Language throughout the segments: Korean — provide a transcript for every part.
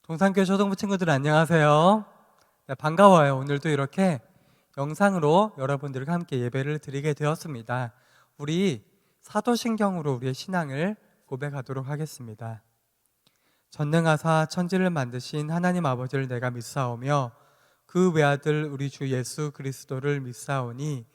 동산교회 초등부 친구들 안녕하세요. 네, 반가워요. 오늘도 이렇게 영상으로 여러분들과 함께 예배를 드리게 되었습니다. 우리 사도신경으로 우리의 신앙을 고백하도록 하겠습니다. 전능하사 천지를 만드신 하나님 아버지를 내가 믿사오며 그 외아들 우리 주 예수 그리스도를 믿사오니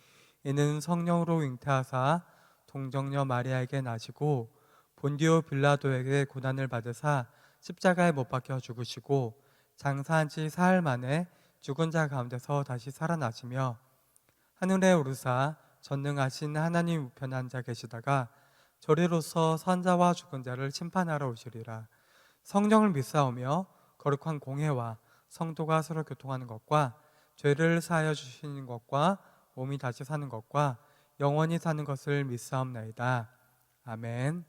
이는 성령으로 잉태하사 동정녀 마리아에게 나시고 본디오 빌라도에게 고난을 받으사 십자가에 못 박혀 죽으시고 장사한 지 사흘 만에 죽은 자 가운데서 다시 살아나시며 하늘에 오르사 전능하신 하나님 우편에 앉아 계시다가 저리로서 선자와 죽은 자를 심판하러 오시리라. 성령을 믿사오며 거룩한 공회와 성도가 서로 교통하는 것과 죄를 사하여 주시는 것과 몸이 다시 사는 것과 영원히 사는 것을 믿사옵나이다. 아멘.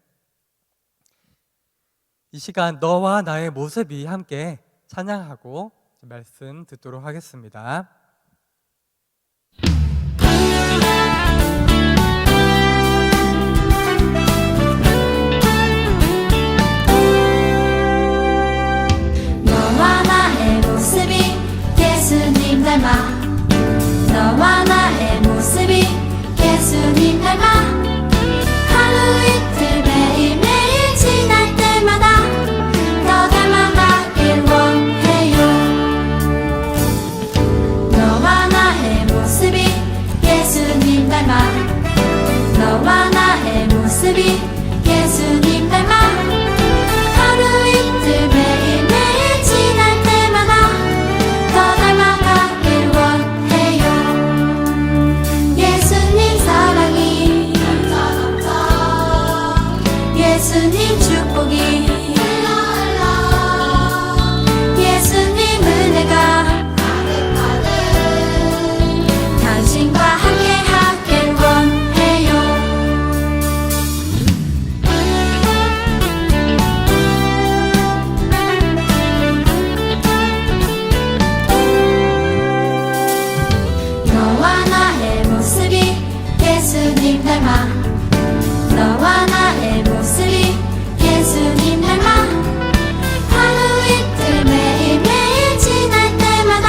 이 시간 너와 나의 모습이 함께 찬양하고 말씀 듣도록 하겠습니다. 너와 나의 모습이 예수님 닮아 너와 나의 모습이 예수님 닮아 하루 이틀 매일매일 지날 때마다 더 닮아가길 원해요. 너와 나의 모습이 예수님 닮아 너와 나의 모습이 예수님 닮아 하루 이틀 매일매일 지날 때마다 더 닮아가길 원해요. 예수님 사랑이 예수님 축복이 예수님 은혜가 당신과 함께 하길 원해요. 너와 나의 모습이 예수님 닮아 너와 나의 모습이 예수님 닮아 하루 이틀 매일매일 지날 때마다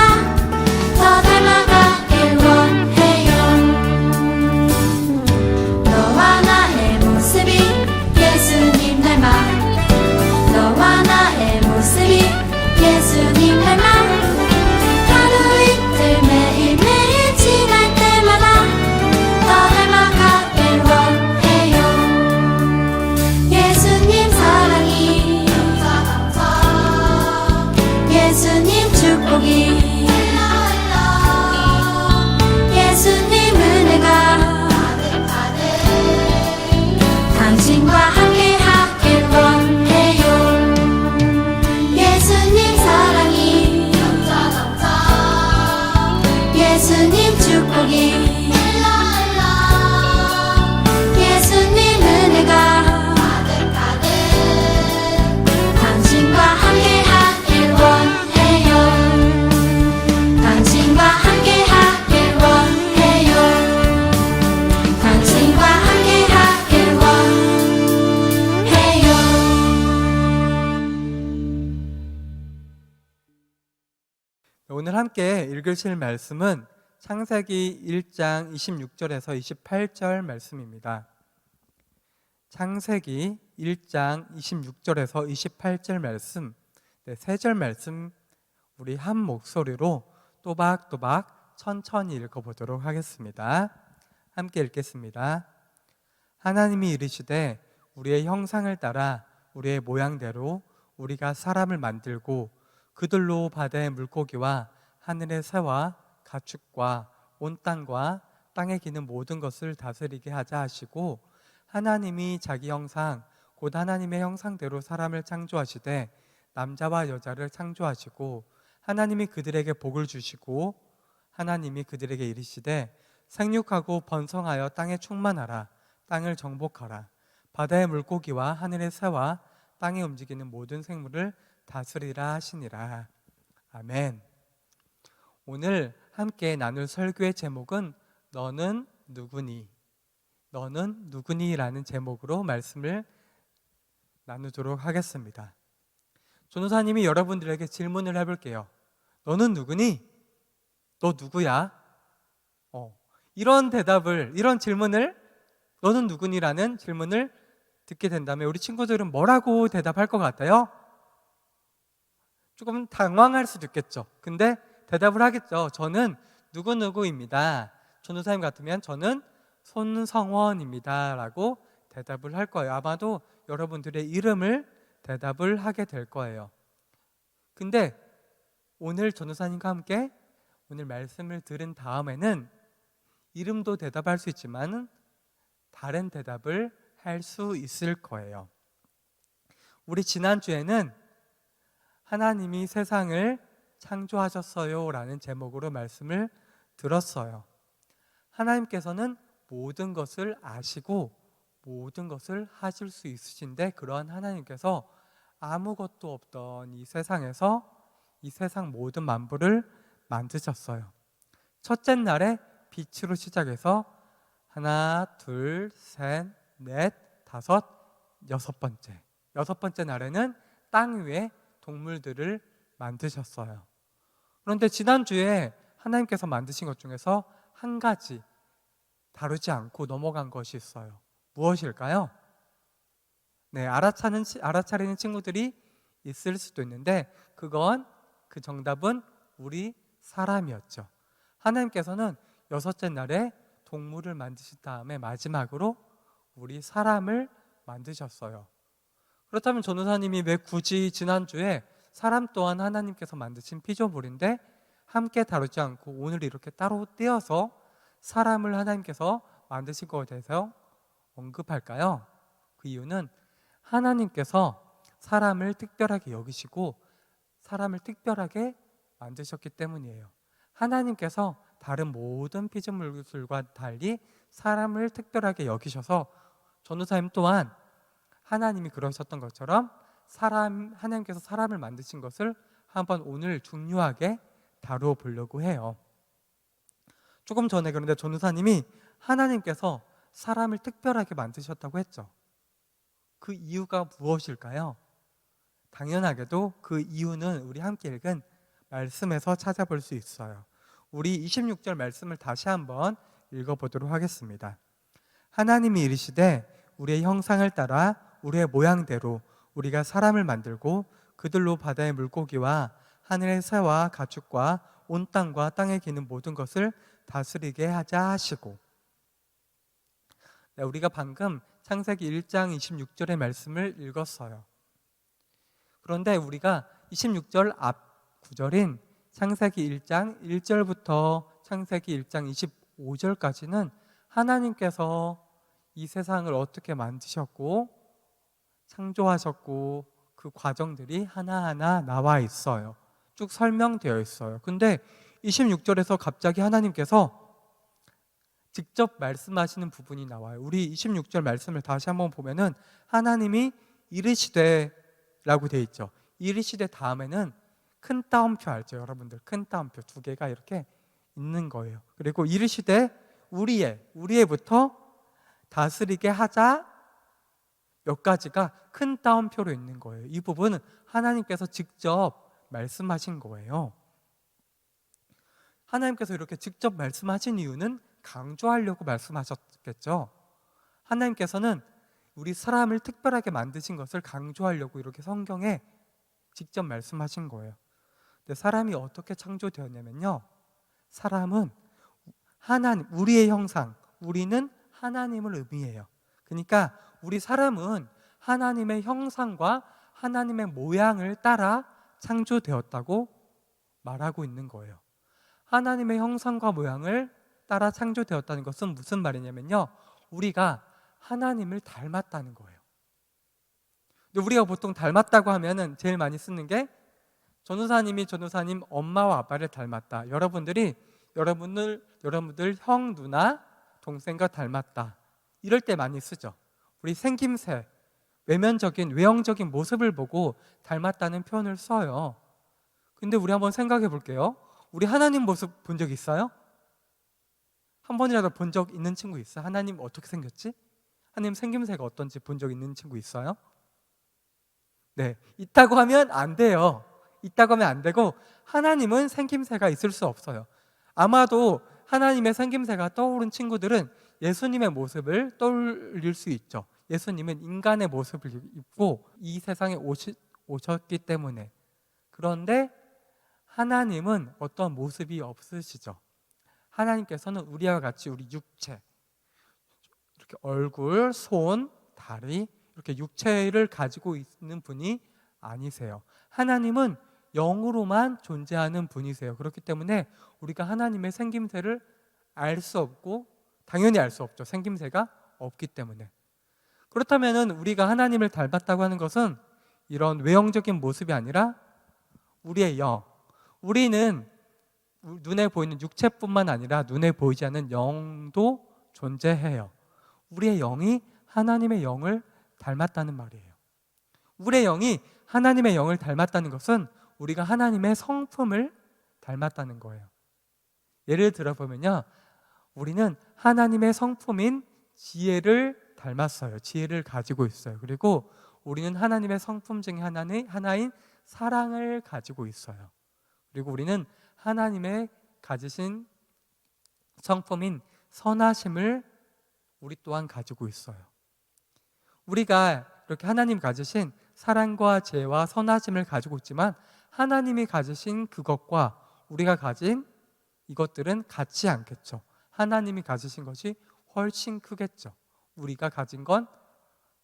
더 닮아가길 원해요. 너와 나의 모습이 예수님 닮아 너와 나의 모습이 예수님 닮아 하루 이틀 매일매일 지날 때마다 더 닮아가길 원해요. 예수님 사랑이 예수님 축복이 예수님 은혜가 당신과 함께 하길 원해요. 예수님 사랑이 예수님 축복이 예수님 은혜가 당신과 함께 하길 원해요. 당신과 함께 하길 원해요. 당신과 함께 하길 원해요. 오늘 함께 읽으실 말씀은 창세기 1장 26절에서 28절 말씀입니다. 창세기 1장 26절에서 28절 말씀, 세 절 말씀 우리 한 목소리로 또박또박 천천히 읽어보도록 하겠습니다. 함께 읽겠습니다. 하나님이 이르시되 우리의 형상을 따라 우리의 모양대로 우리가 사람을 만들고 그들로 바다의 물고기와 하늘의 새와 가축과 온 땅과 땅에 기는 모든 것을 다스리게 하자 하시고 하나님이 자기 형상 곧 하나님의 형상대로 사람을 창조하시되 남자와 여자를 창조하시고 하나님이 그들에게 복을 주시고 하나님이 그들에게 이르시되 생육하고 번성하여 땅에 충만하라 땅을 정복하라 바다의 물고기와 하늘의 새와 땅에 움직이는 모든 생물을 다스리라 하시니라. 아멘. 오늘 함께 나눌 설교의 제목은 너는 누구니? 너는 누구니? 라는 제목으로 말씀을 나누도록 하겠습니다. 전도사님이 여러분들에게 질문을 해볼게요. 너는 누구니? 너 누구야? 이런 질문을, 너는 누구니라는 질문을 듣게 된다면 우리 친구들은 뭐라고 대답할 것 같아요? 조금 당황할 수도 있겠죠. 근데 대답을 하겠죠. 저는 누구누구입니다. 전도사님 같으면 저는 손성원입니다 라고 대답을 할 거예요. 아마도 여러분들의 이름을 대답을 하게 될 거예요. 근데 오늘 전도사님과 함께 오늘 말씀을 들은 다음에는 이름도 대답할 수 있지만 다른 대답을 할 수 있을 거예요. 우리 지난주에는 하나님이 세상을 창조하셨어요 라는 제목으로 말씀을 들었어요. 하나님께서는 모든 것을 아시고 모든 것을 하실 수 있으신데, 그러한 하나님께서 아무것도 없던 이 세상에서 이 세상 모든 만물을 만드셨어요. 첫째 날에 빛으로 시작해서 하나, 둘, 셋, 넷, 다섯, 여섯 번째 날에는 땅 위에 동물들을 만드셨어요. 그런데 지난주에 하나님께서 만드신 것 중에서 한 가지 다루지 않고 넘어간 것이 있어요. 무엇일까요? 네, 알아차리는 친구들이 있을 수도 있는데 그 정답은 우리 사람이었죠. 하나님께서는 여섯째 날에 동물을 만드신 다음에 마지막으로 우리 사람을 만드셨어요. 그렇다면 전도사님이 왜 굳이 지난주에 사람 또한 하나님께서 만드신 피조물인데 함께 다루지 않고 오늘 이렇게 따로 떼어서 사람을 하나님께서 만드신 것에 대해서 언급할까요? 그 이유는 하나님께서 사람을 특별하게 여기시고 사람을 특별하게 만드셨기 때문이에요. 하나님께서 다른 모든 피조물들과 달리 사람을 특별하게 여기셔서 전도사님 또한 하나님이 그러셨던 것처럼 하나님께서 사람을 만드신 것을 한번 오늘 중요하게 다루어 보려고 해요. 조금 전에 그런데 전도사님이 하나님께서 사람을 특별하게 만드셨다고 했죠. 그 이유가 무엇일까요? 당연하게도 그 이유는 우리 함께 읽은 말씀에서 찾아볼 수 있어요. 우리 26절 말씀을 다시 한번 읽어보도록 하겠습니다. 하나님이 이르시되 우리의 형상을 따라 우리의 모양대로 우리가 사람을 만들고 그들로 바다의 물고기와 하늘의 새와 가축과 온 땅과 땅에 기는 모든 것을 다스리게 하자 하시고. 네, 우리가 방금 창세기 1장 26절의 말씀을 읽었어요. 그런데 우리가 26절 앞 구절인 창세기 1장 1절부터 창세기 1장 25절까지는 하나님께서 이 세상을 어떻게 만드셨고 창조하셨고 그 과정들이 하나하나 나와 있어요. 쭉 설명되어 있어요. 근데 26절에서 갑자기 하나님께서 직접 말씀하시는 부분이 나와요. 우리 26절 말씀을 다시 한번 보면은 하나님이 이르시되 라고 되어 있죠. 이르시되 다음에는 큰 따옴표 알죠? 여러분들 큰 따옴표 두 개가 이렇게 있는 거예요. 그리고 이르시되 우리의부터 다스리게 하자 몇 가지가 큰 따옴표로 있는 거예요. 이 부분은 하나님께서 직접 말씀하신 거예요. 하나님께서 이렇게 직접 말씀하신 이유는 강조하려고 말씀하셨겠죠. 하나님께서는 우리 사람을 특별하게 만드신 것을 강조하려고 이렇게 성경에 직접 말씀하신 거예요. 근데 사람이 어떻게 창조되었냐면요, 사람은 하나님, 우리의 형상, 우리는 하나님을 의미해요. 그러니까 우리 사람은 하나님의 형상과 하나님의 모양을 따라 창조되었다고 말하고 있는 거예요. 하나님의 형상과 모양을 따라 창조되었다는 것은 무슨 말이냐면요, 우리가 하나님을 닮았다는 거예요. 근데 우리가 보통 닮았다고 하면은 제일 많이 쓰는 게 전도사님 엄마와 아빠를 닮았다. 여러분들 형, 누나, 동생과 닮았다. 이럴 때 많이 쓰죠. 우리 생김새, 외형적인 모습을 보고 닮았다는 표현을 써요. 근데 우리 한번 생각해 볼게요. 우리 하나님 모습 본 적 있어요? 한 번이라도 본 적 있는 친구 있어요? 하나님 어떻게 생겼지? 하나님 생김새가 어떤지 본 적 있는 친구 있어요? 네, 있다고 하면 안 돼요. 있다고 하면 안 되고 하나님은 생김새가 있을 수 없어요. 아마도 하나님의 생김새가 떠오른 친구들은 예수님의 모습을 떠올릴 수 있죠. 예수님은 인간의 모습을 입고 이 세상에 오셨기 때문에. 그런데 하나님은 어떤 모습이 없으시죠. 하나님께서는 우리와 같이 우리 육체, 이렇게 얼굴, 손, 다리, 이렇게 육체를 가지고 있는 분이 아니세요. 하나님은 영으로만 존재하는 분이세요. 그렇기 때문에 우리가 하나님의 생김새를 알 수 없고, 당연히 알 수 없죠. 생김새가 없기 때문에. 그렇다면 우리가 하나님을 닮았다고 하는 것은 이런 외형적인 모습이 아니라 우리의 영, 우리는 눈에 보이는 육체뿐만 아니라 눈에 보이지 않는 영도 존재해요. 우리의 영이 하나님의 영을 닮았다는 말이에요. 우리의 영이 하나님의 영을 닮았다는 것은 우리가 하나님의 성품을 닮았다는 거예요. 예를 들어보면요, 우리는 하나님의 성품인 지혜를 닮았어요. 지혜를 가지고 있어요. 그리고 우리는 하나님의 성품 중에 하나인 사랑을 가지고 있어요. 그리고 우리는 하나님의 가지신 성품인 선하심을 우리 또한 가지고 있어요. 우리가 이렇게 하나님 가지신 사랑과 지혜와 선하심을 가지고 있지만 하나님이 가지신 그것과 우리가 가진 이것들은 같지 않겠죠. 하나님이 가지신 것이 훨씬 크겠죠. 우리가 가진 건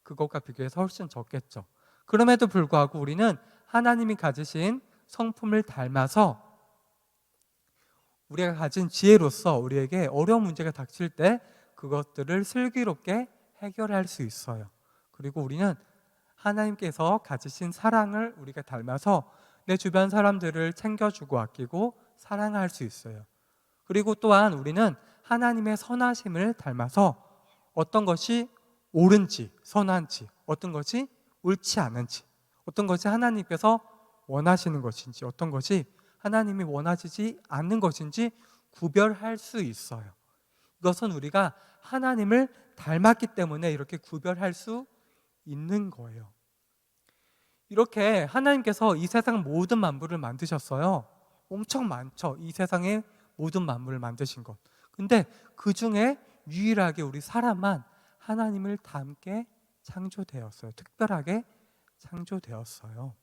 그것과 비교해서 훨씬 적겠죠. 그럼에도 불구하고 우리는 하나님이 가지신 성품을 닮아서 우리가 가진 지혜로서 우리에게 어려운 문제가 닥칠 때 그것들을 슬기롭게 해결할 수 있어요. 그리고 우리는 하나님께서 가지신 사랑을 우리가 닮아서 내 주변 사람들을 챙겨주고 아끼고 사랑할 수 있어요. 그리고 또한 우리는 하나님의 선하심을 닮아서 어떤 것이 옳은지 선한지, 어떤 것이 옳지 않은지, 어떤 것이 하나님께서 원하시는 것인지, 어떤 것이 하나님이 원하시지 않는 것인지 구별할 수 있어요. 이것은 우리가 하나님을 닮았기 때문에 이렇게 구별할 수 있는 거예요. 이렇게 하나님께서 이 세상 모든 만물을 만드셨어요. 엄청 많죠. 이 세상의 모든 만물을 만드신 것. 근데 그 중에 유일하게 우리 사람만 하나님을 닮게 창조되었어요. 특별하게 창조되었어요.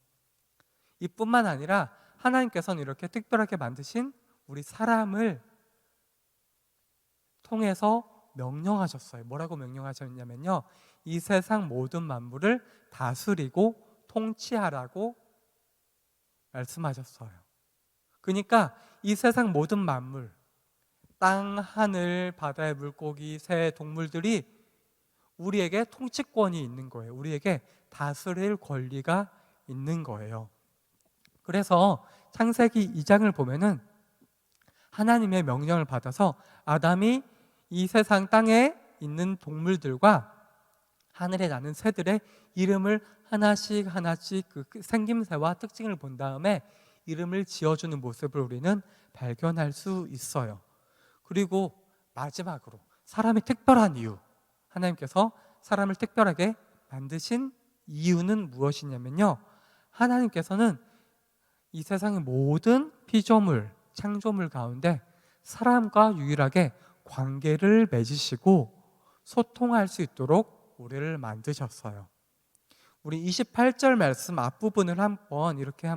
이뿐만 아니라 하나님께서는 이렇게 특별하게 만드신 우리 사람을 통해서 명령하셨어요. 뭐라고 명령하셨냐면요, 이 세상 모든 만물을 다스리고 통치하라고 말씀하셨어요. 그러니까 이 세상 모든 만물, 땅, 하늘, 바다의 물고기, 새, 동물들이 우리에게 통치권이 있는 거예요. 우리에게 다스릴 권리가 있는 거예요. 그래서 창세기 2장을 보면은 하나님의 명령을 받아서 아담이 이 세상 땅에 있는 동물들과 하늘에 나는 새들의 이름을 하나씩 그 생김새와 특징을 본 다음에 이름을 지어주는 모습을 우리는 발견할 수 있어요. 그리고 마지막으로 사람이 특별한 이유, 하나님께서 사람을 특별하게 만드신 이유는 무엇이냐면요, 하나님께서는 이 세상의 모든 피조물, 창조물 가운데 사람과 유일하게 관계를 맺으시고 소통할 수 있도록 우리를 만드셨어요. 우리 28절 말씀 앞부분을 한번 이렇게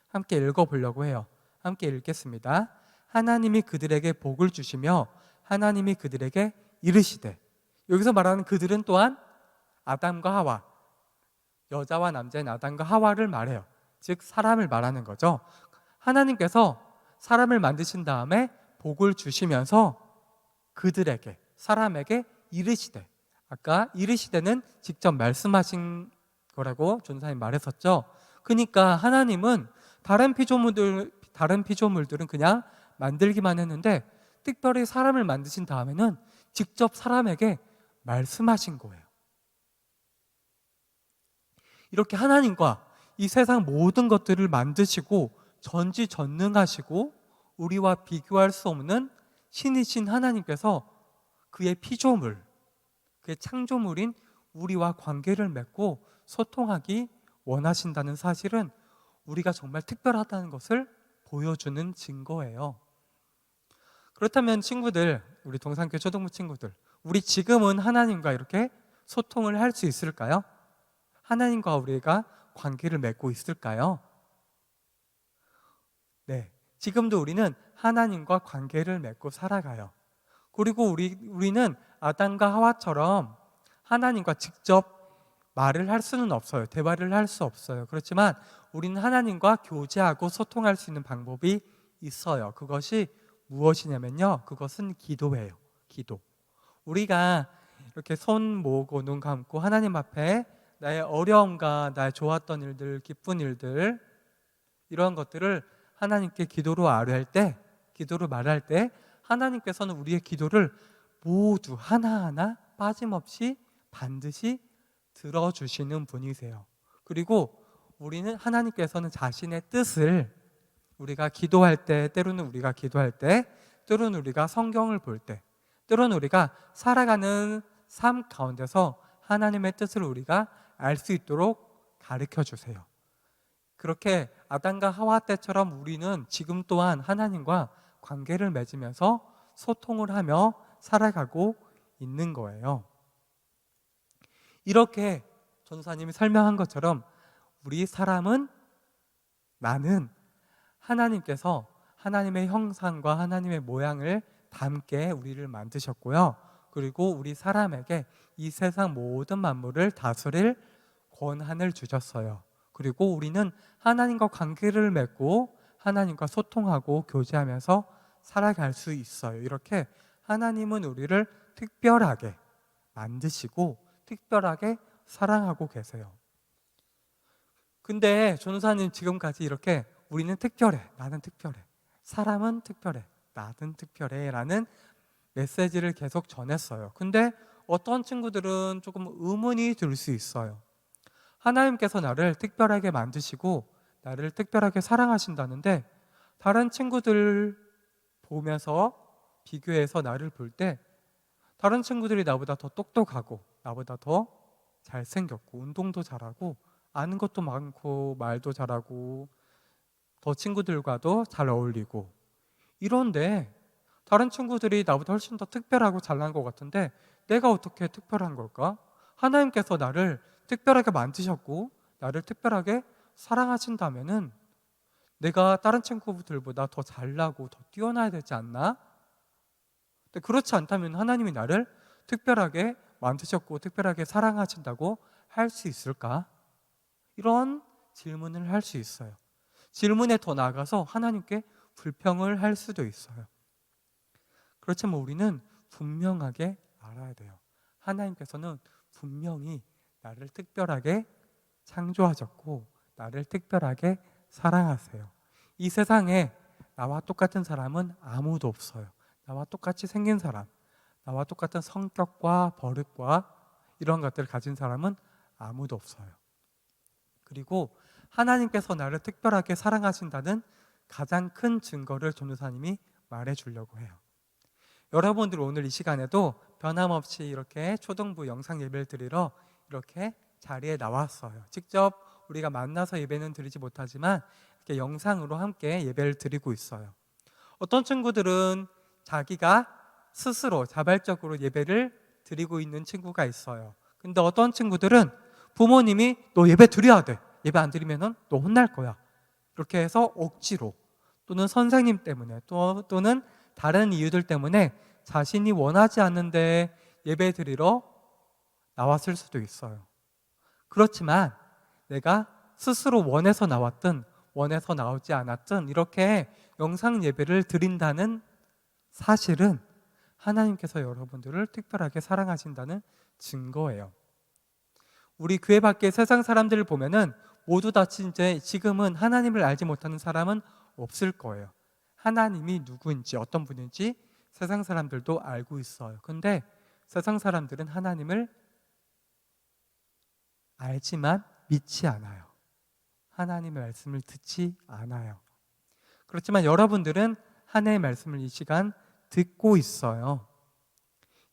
함께 읽어보려고 해요. 함께 읽겠습니다. 하나님이 그들에게 복을 주시며 하나님이 그들에게 이르시되, 여기서 말하는 그들은 또한 아담과 하와, 여자와 남자인 아담과 하와를 말해요. 즉 사람을 말하는 거죠. 하나님께서 사람을 만드신 다음에 복을 주시면서 그들에게, 사람에게 이르시되, 아까 이르시되는 직접 말씀하신 거라고 전사님 말했었죠. 그러니까 하나님은 다른 피조물들은 그냥 만들기만 했는데 특별히 사람을 만드신 다음에는 직접 사람에게 말씀하신 거예요. 이렇게 하나님과 이 세상 모든 것들을 만드시고 전지전능하시고 우리와 비교할 수 없는 신이신 하나님께서 그의 피조물, 그의 창조물인 우리와 관계를 맺고 소통하기 원하신다는 사실은 우리가 정말 특별하다는 것을 보여주는 증거예요. 그렇다면 친구들, 우리 동산교회 초등부 친구들, 우리 지금은 하나님과 이렇게 소통을 할 수 있을까요? 하나님과 우리가 관계를 맺고 있을까요? 네, 지금도 우리는 하나님과 관계를 맺고 살아가요. 그리고 우리는 아담과 하와처럼 하나님과 직접 말을 할 수는 없어요. 대화를 할 수 없어요. 그렇지만 우리는 하나님과 교제하고 소통할 수 있는 방법이 있어요. 그것이 무엇이냐면요, 그것은 기도예요. 기도. 우리가 이렇게 손 모으고 눈 감고 하나님 앞에 나의 어려움과 나의 좋았던 일들, 기쁜 일들, 이런 것들을 하나님께 기도로 아뢰할 때, 기도로 말할 때 하나님께서는 우리의 기도를 모두 하나하나 빠짐없이 반드시 들어주시는 분이세요. 그리고 우리는 하나님께서는 자신의 뜻을 우리가 기도할 때, 때로는 우리가 기도할 때, 때로는 우리가 성경을 볼 때, 때로는 우리가 살아가는 삶 가운데서 하나님의 뜻을 우리가 알 수 있도록 가르쳐 주세요. 그렇게 아담과 하와 때처럼 우리는 지금 또한 하나님과 관계를 맺으면서 소통을 하며 살아가고 있는 거예요. 이렇게 전도사님이 설명한 것처럼 우리 사람은, 나는 하나님께서 하나님의 형상과 하나님의 모양을 담게 우리를 만드셨고요. 그리고 우리 사람에게 이 세상 모든 만물을 다스릴 권한을 주셨어요. 그리고 우리는 하나님과 관계를 맺고 하나님과 소통하고 교제하면서 살아갈 수 있어요. 이렇게 하나님은 우리를 특별하게 만드시고 특별하게 사랑하고 계세요. 근데 전도사님 지금까지 이렇게 우리는 특별해, 나는 특별해, 사람은 특별해, 나는 특별해 라는 메시지를 계속 전했어요. 근데 어떤 친구들은 조금 의문이 들 수 있어요. 하나님께서 나를 특별하게 만드시고 나를 특별하게 사랑하신다는데 다른 친구들 보면서 비교해서 나를 볼 때 다른 친구들이 나보다 더 똑똑하고 나보다 더 잘생겼고 운동도 잘하고 아는 것도 많고 말도 잘하고 더 친구들과도 잘 어울리고 이런데 다른 친구들이 나보다 훨씬 더 특별하고 잘난 것 같은데 내가 어떻게 특별한 걸까? 하나님께서 나를 특별하게 만드셨고 나를 특별하게 사랑하신다면은 내가 다른 친구들보다 더 잘나고 더 뛰어나야 되지 않나? 근데 그렇지 않다면 하나님이 나를 특별하게 만드셨고 특별하게 사랑하신다고 할 수 있을까? 이런 질문을 할 수 있어요. 질문에 더 나아가서 하나님께 불평을 할 수도 있어요. 그렇지만 우리는 분명하게 알아야 돼요. 하나님께서는 분명히 나를 특별하게 창조하셨고 나를 특별하게 사랑하세요. 이 세상에 나와 똑같은 사람은 아무도 없어요. 나와 똑같이 생긴 사람, 나와 똑같은 성격과 버릇과 이런 것들을 가진 사람은 아무도 없어요. 그리고 하나님께서 나를 특별하게 사랑하신다는 가장 큰 증거를 전도사님이 말해주려고 해요. 여러분들 오늘 이 시간에도 변함없이 이렇게 초등부 영상 예배를 드리러 이렇게 자리에 나왔어요. 직접 우리가 만나서 예배는 드리지 못하지만 이렇게 영상으로 함께 예배를 드리고 있어요. 어떤 친구들은 자기가 스스로 자발적으로 예배를 드리고 있는 친구가 있어요. 근데 어떤 친구들은 부모님이 너 예배 드려야 돼, 예배 안 드리면 너 혼날 거야, 이렇게 해서 억지로 또는 선생님 때문에 또는 다른 이유들 때문에 자신이 원하지 않는데 예배 드리러 나왔을 수도 있어요. 그렇지만 내가 스스로 원해서 나왔든 원해서 나오지 않았든 이렇게 영상 예배를 드린다는 사실은 하나님께서 여러분들을 특별하게 사랑하신다는 증거예요. 우리 교회 밖에 세상 사람들을 보면은 모두 다 이제 지금은 하나님을 알지 못하는 사람은 없을 거예요. 하나님이 누구인지 어떤 분인지 세상 사람들도 알고 있어요. 근데 세상 사람들은 하나님을 알지만 믿지 않아요. 하나님의 말씀을 듣지 않아요. 그렇지만 여러분들은 하나님의 말씀을 이 시간 듣고 있어요.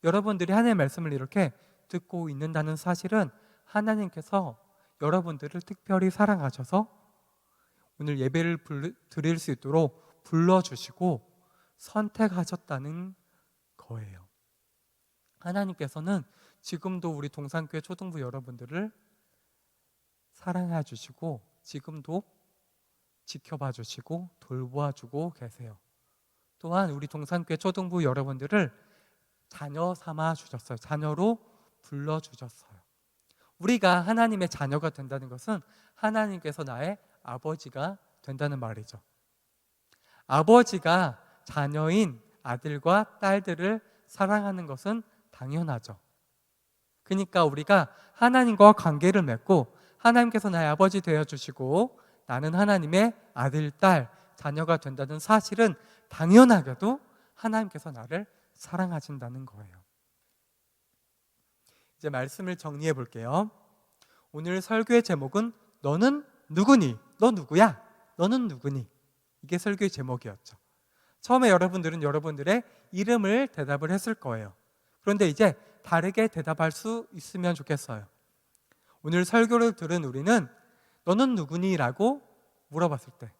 여러분들이 하나님의 말씀을 이렇게 듣고 있는다는 사실은 하나님께서 여러분들을 특별히 사랑하셔서 오늘 예배를 드릴 수 있도록 불러주시고 선택하셨다는 거예요. 하나님께서는 지금도 우리 동산교회 초등부 여러분들을 사랑해 주시고 지금도 지켜봐 주시고 돌보아 주고 계세요. 또한 우리 동산교회 초등부 여러분들을 자녀 삼아 주셨어요. 자녀로 불러 주셨어요. 우리가 하나님의 자녀가 된다는 것은 하나님께서 나의 아버지가 된다는 말이죠. 아버지가 자녀인 아들과 딸들을 사랑하는 것은 당연하죠. 그러니까 우리가 하나님과 관계를 맺고 하나님께서 나의 아버지 되어주시고 나는 하나님의 아들, 딸, 자녀가 된다는 사실은 당연하게도 하나님께서 나를 사랑하신다는 거예요. 이제 말씀을 정리해 볼게요. 오늘 설교의 제목은 너는 누구니? 너 누구야? 너는 누구니? 이게 설교의 제목이었죠. 처음에 여러분들은 여러분들의 이름을 대답을 했을 거예요. 그런데 이제 다르게 대답할 수 있으면 좋겠어요. 오늘 설교를 들은 우리는 너는 누구니? 라고 물어봤을 때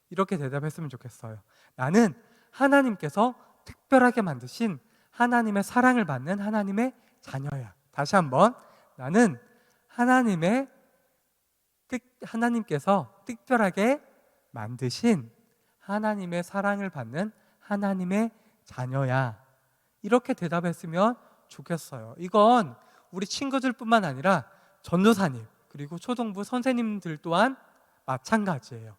이렇게 대답했으면 좋겠어요. 나는 하나님께서 특별하게 만드신 하나님의 사랑을 받는 하나님의 자녀야. 다시 한번, 나는 하나님께서 특별하게 만드신 하나님의 사랑을 받는 하나님의 자녀야. 이렇게 대답했으면 좋겠어요. 이건 우리 친구들뿐만 아니라 전도사님 그리고 초등부 선생님들 또한 마찬가지예요.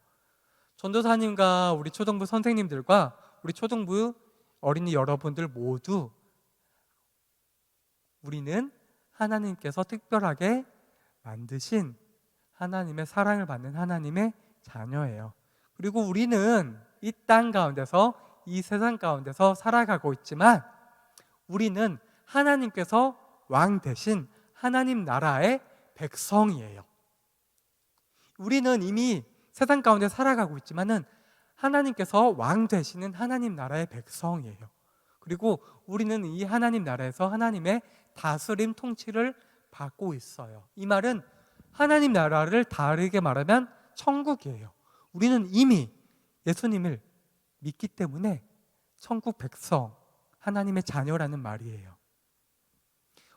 전도사님과 우리 초등부 선생님들과 우리 초등부 어린이 여러분들 모두 우리는 하나님께서 특별하게 만드신 하나님의 사랑을 받는 하나님의 자녀예요. 그리고 우리는 이 땅 가운데서 이 세상 가운데서 살아가고 있지만 우리는 하나님께서 왕 대신 하나님 나라의 백성이에요. 우리는 이미 세상 가운데 살아가고 있지만은 하나님께서 왕 되시는 하나님 나라의 백성이에요. 그리고 우리는 이 하나님 나라에서 하나님의 다스림 통치를 받고 있어요. 이 말은 하나님 나라를 다르게 말하면 천국이에요. 우리는 이미 예수님을 믿기 때문에 천국 백성, 하나님의 자녀라는 말이에요.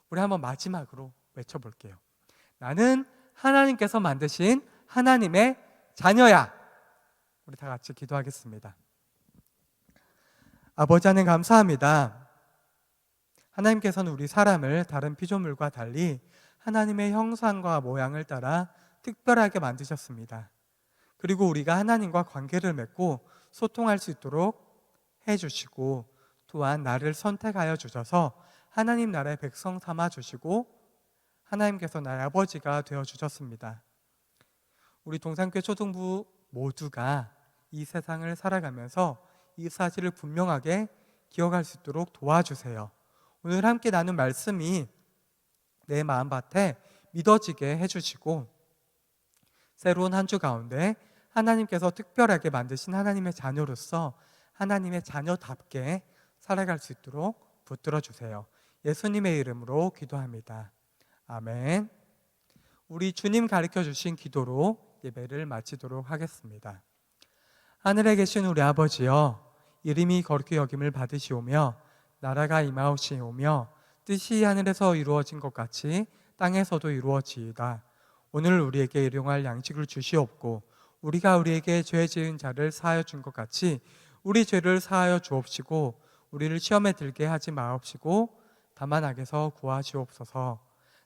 우리 한번 마지막으로 외쳐볼게요. 나는 하나님께서 만드신 하나님의 자녀야. 우리 다 같이 기도하겠습니다. 아버지 하나님 감사합니다. 하나님께서는 우리 사람을 다른 피조물과 달리 하나님의 형상과 모양을 따라 특별하게 만드셨습니다. 그리고 우리가 하나님과 관계를 맺고 소통할 수 있도록 해주시고 또한 나를 선택하여 주셔서 하나님 나라의 백성 삼아 주시고 하나님께서 나의 아버지가 되어 주셨습니다. 우리 동산교회 초등부 모두가 이 세상을 살아가면서 이 사실을 분명하게 기억할 수 있도록 도와주세요. 오늘 함께 나눈 말씀이 내 마음밭에 믿어지게 해주시고 새로운 한 주 가운데 하나님께서 특별하게 만드신 하나님의 자녀로서 하나님의 자녀답게 살아갈 수 있도록 붙들어 주세요. 예수님의 이름으로 기도합니다. 아멘. 우리 주님 가르쳐 주신 기도로 예배를 마치도록 하겠습니다. 하늘에 계신 우리 아버지여, 이름이 거룩히 여김을 받으시오며 나라가 임하옵시오며 뜻이 하늘에서 이루어진 것 같이 땅에서도 이루어지이다. 오늘 우리에게 일용할 양식을 주시옵고 우리가 우리에게 죄 지은 자를 사하여 준 것 같이 우리 죄를 사하여 주옵시고 우리를 시험에 들게 하지 마옵시고 다만 악에서 구하시옵소서.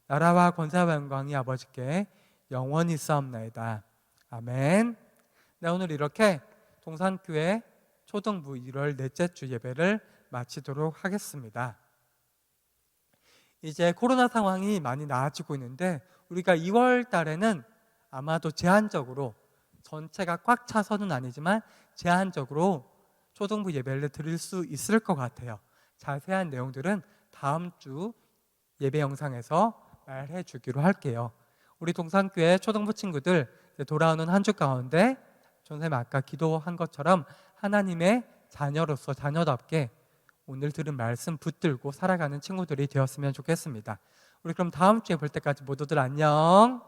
나라와 권세와 영광이 아버지께 영원히 있사옵나이다. 아멘. 네, 오늘 이렇게 동산교회 초등부 1월 넷째 주 예배를 마치도록 하겠습니다. 이제 코로나 상황이 많이 나아지고 있는데 우리가 2월 달에는 아마도 제한적으로 전체가 꽉 차서는 아니지만 제한적으로 초등부 예배를 드릴 수 있을 것 같아요. 자세한 내용들은 다음 주 예배 영상에서 말해 주기로 할게요. 우리 동산교회 초등부 친구들 돌아오는 한 주 가운데 선생님 아까 기도한 것처럼 하나님의 자녀로서 자녀답게 오늘 들은 말씀 붙들고 살아가는 친구들이 되었으면 좋겠습니다. 우리 그럼 다음 주에 볼 때까지 모두들 안녕.